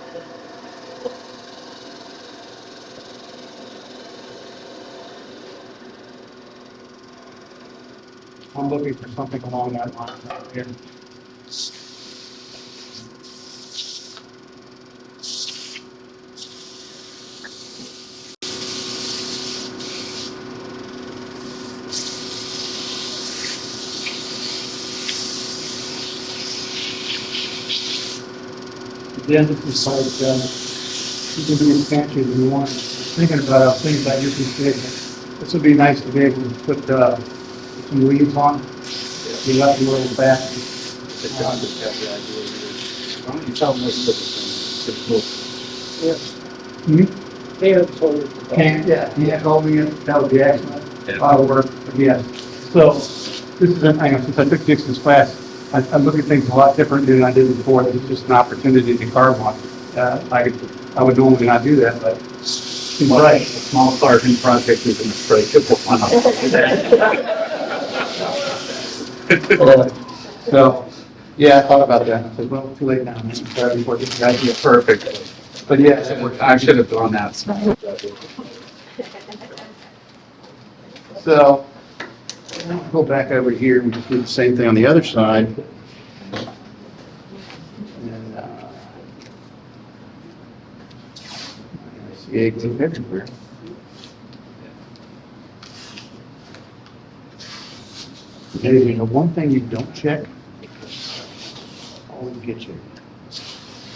I'm looking for something along that line right here. Again, this is like, you can do expansions if you want. Thinking about things like your configuration. This would be nice to be able to put some leaves on. You left a little back. John just got the idea here. Why don't you tell them what's Yeah, told me that would be excellent. Yeah. I'll work, yes. So, this is, hang on, since I took Dixon's class, I look at things a lot different than I did before. This is just an opportunity to carve one. I would normally not do that, but he's right. A small carving project is an approachable one. So, yeah, I thought about that. I said, well, too late now. Before this idea. Perfect. But yeah, I should have done that. so go back over here and just do the same thing on the other side. And, I see 18 everywhere. You know, one thing you don't check, always get you.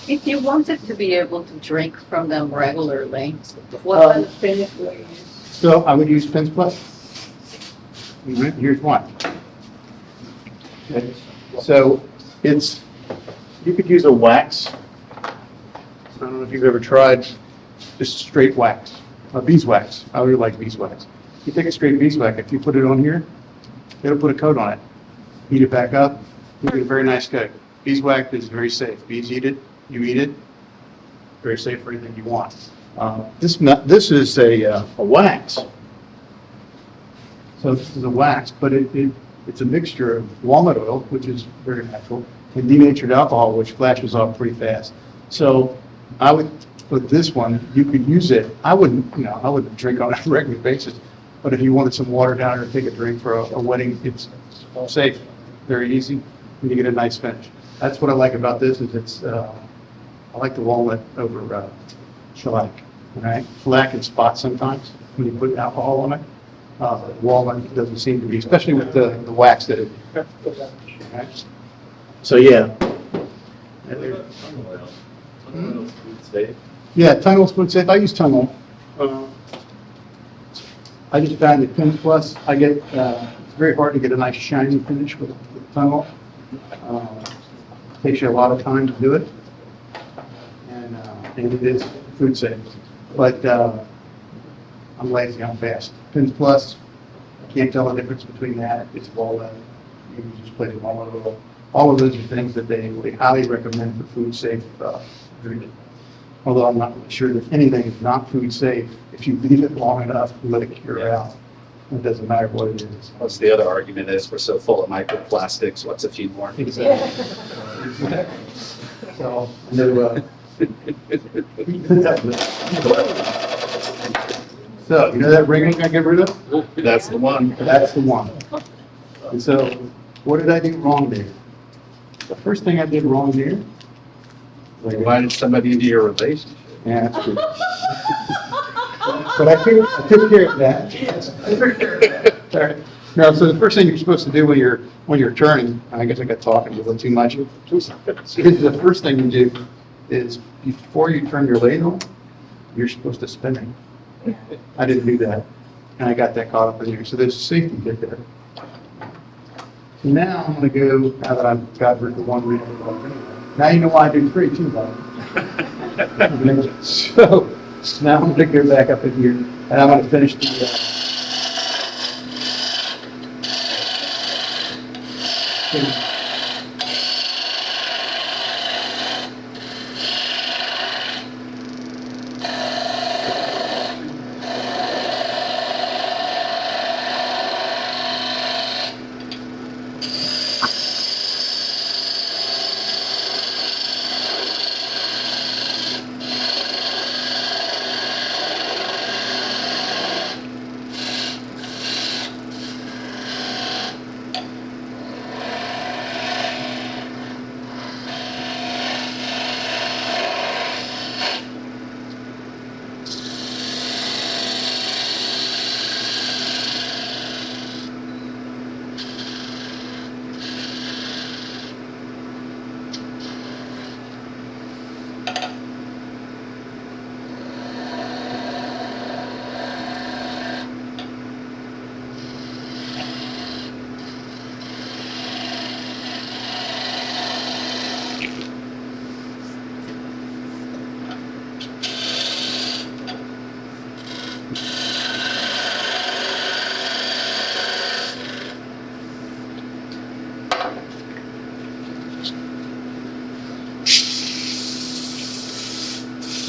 If you wanted to be able to drink from them regularly, what kind of finish would you use? So I would use Pins Plus. All right, here's one. Okay, so it's, you could use a wax. I don't know if you've ever tried just straight wax, beeswax. I really like beeswax. You take a straight beeswax, if you put it on here, it'll put a coat on it. Heat it back up, you get a very nice coat. Beeswax is very safe. Bees eat it, you eat it. Very safe for anything you want. This is a wax. So this is a wax, but it's a mixture of walnut oil, which is very natural, and denatured alcohol, which flashes off pretty fast. So I would put this one, you could use it. I wouldn't drink on a regular basis, but if you wanted some water down or take a drink for a wedding, it's safe, very easy, and you get a nice finish. That's what I like about this, is it's, I like the walnut over shellac. All right, shellac can spot sometimes when you put alcohol on it. Walnut doesn't seem to be, especially with the wax that it. Right? So yeah. Yeah, tunnel's food safe. I use tunnel. I just found that Pins Plus, I get it's very hard to get a nice shiny finish with tunnel. Takes you a lot of time to do it, and it is food safe. But I'm lazy, I'm fast. Pins Plus, I can't tell the difference between that. It's walnut. You can just play the walnut oil. All of those are things that they highly recommend for food safe drinking. Although I'm not really sure that anything is not food safe if you leave it long enough and let it cure out. It doesn't matter what it is. Plus the other argument is we're so full of microplastics, what's a few more? Exactly. So, no, so, you know that ring I gotta get rid of? That's the one. That's the one. And so, what did I do wrong there? The first thing I did wrong there, Invited somebody into your relationship. yeah, that's true. But I took care of that. All right. Now, so the first thing you're supposed to do when you're turning, I guess I got talking a little too much. Is the first thing you do is before you turn your ladle, you're supposed to spin it. I didn't do that, and I got that caught up in here. So there's a safety bit there. So now I'm going to go, now that I've got rid of the one reader. Now you know why I do three too, buddy. So now I'm going to go back up in here, and I'm going to finish the.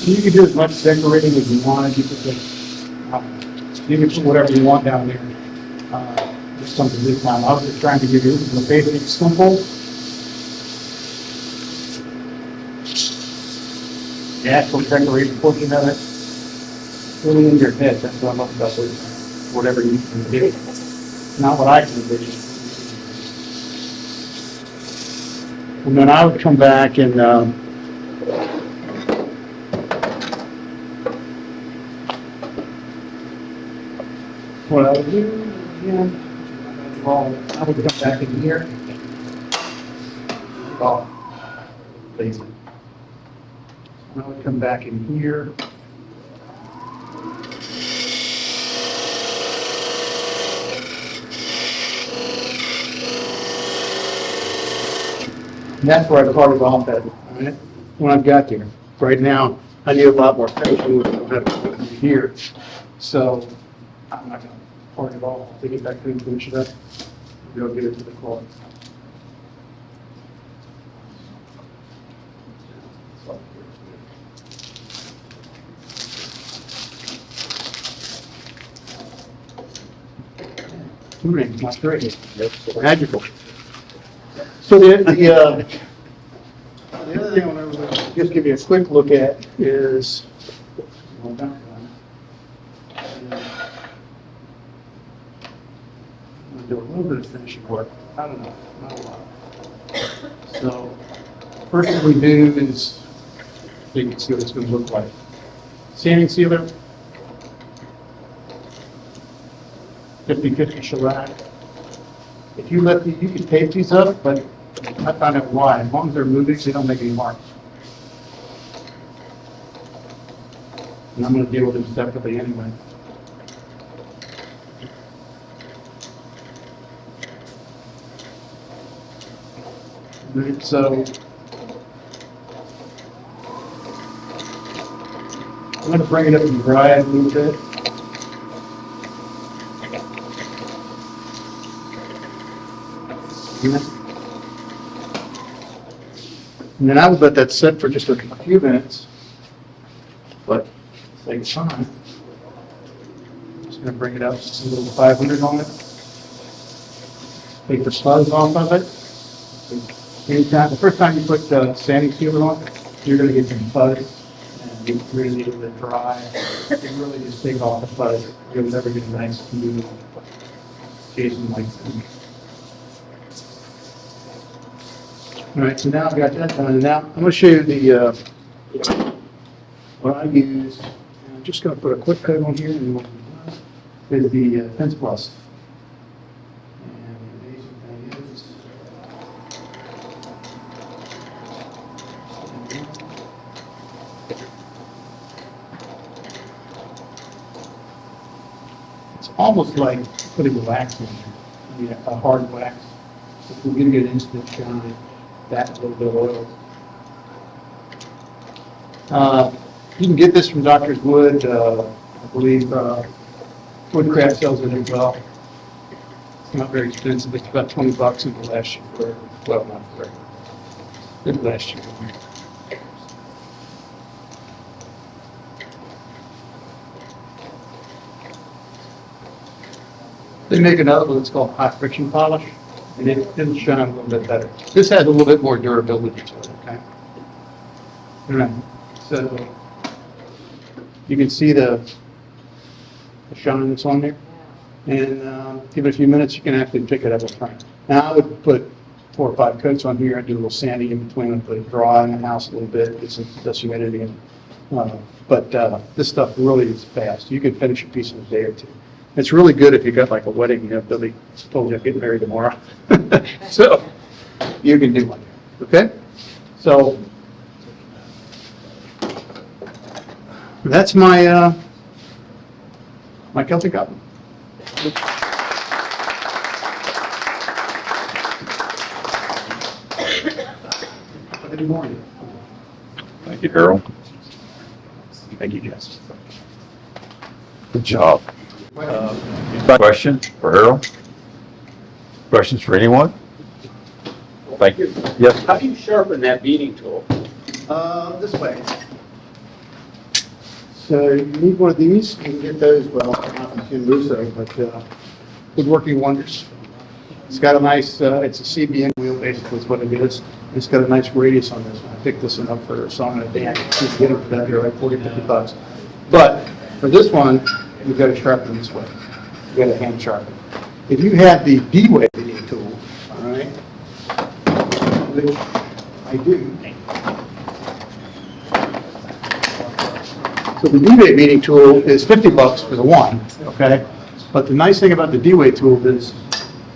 You can do as much decorating as you want. You can put whatever you want down there. Just something this time. I was just trying to give you the basic, simple. The actual decorating portion of it, really in your head. That's what I love about this. Whatever you can do. Not what I can do. And then I would come back and what I would do, again, I would come back in here. Oh, lazy. And I would come back in here. And that's where I parted off at, all right, when I got there. Right now, I need a lot more finishing here. So I'm not going to part it all. I'll take it back to and finish it up. Go get it to the car. Two rings, not three. Magical. So the other thing I want to just give you a quick look at is, I'm going to do a little bit of finishing work. I don't know, not a lot. So first thing we do is, so you can see what it's going to look like. Sanding sealer, 50/50 shellac. If you let you can tape these up, but I found out why. As long as they're moving, they don't make any marks. And I'm going to deal with them separately anyway. Right, so I'm going to bring it up and dry it a little bit. And then I would let that sit for just a few minutes, but save time. I'm just going to bring it up, just a little 500 on it. Take the fuzz off of it. Anytime, the first time you put sanding sealer on, you're going to get some fuzz, and you really need it to dry. You really just take off the fuzz. You'll never get a nice smooth Jason like that. All right, so now I've got that done, and now I'm going to show you the what I use. And I'm just going to put a quick coat on here, and what is the Fence Plus. And the amazing thing is, it's almost like putting wax in here. I mean, a hard wax. If we're going to get instant shine, that little bit of oil. You can get this from Doctor's Wood. I believe Woodcraft sells it as well. It's not very expensive. It's about $20 in the last year. Well, not very. Good last year. They make another one that's called high friction polish, and it'll shine a little bit better. This has a little bit more durability to it, okay? All right, so you can see the shine that's on there. And give it a few minutes, you can actually pick it up and frame. Now I would put 4 or 5 coats on here and do a little sanding in between and put it dry in the house a little bit, get some dust humidity in. But this stuff really is fast. You can finish a piece in a day or two. It's really good if you got like a wedding, you know, Billy told you I'm getting married tomorrow. So you can do one, okay? So that's my my Celtic Goblet. Good morning. Thank you, Harold. Thank you, Jess. Good job. Question for Harold? Questions for anyone? Thank you. Yes. How do you sharpen that beating tool? This way. So you need one of these. You can get those, well, not from Ken Russo, but woodworking wonders. It's got a nice, it's a CBN wheel basically is what it is. It's got a nice radius on this one. I picked this one up for a song and a dance. You can get them for that here, like 40, 50 bucks. But for this one, you've got to sharpen this way. You've got to hand sharpen. If you have the D-way beating tool, all right, which I do. So the D-way beating tool is 50 bucks for the one, okay? But the nice thing about the D-way tool is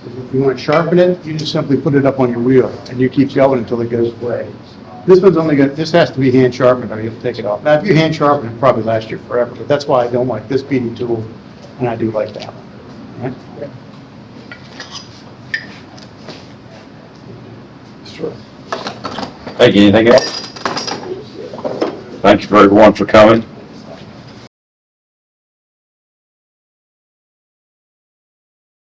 if you want to sharpen it, you just simply put it up on your wheel and you keep going until it goes away. This one's only got, this has to be hand sharpened or you'll take it off. Now, if you hand sharpen, it'll probably last you forever, but that's why I don't like this beading tool and I do like that one. All right? Thank you. Anything else? Thank you for everyone for coming.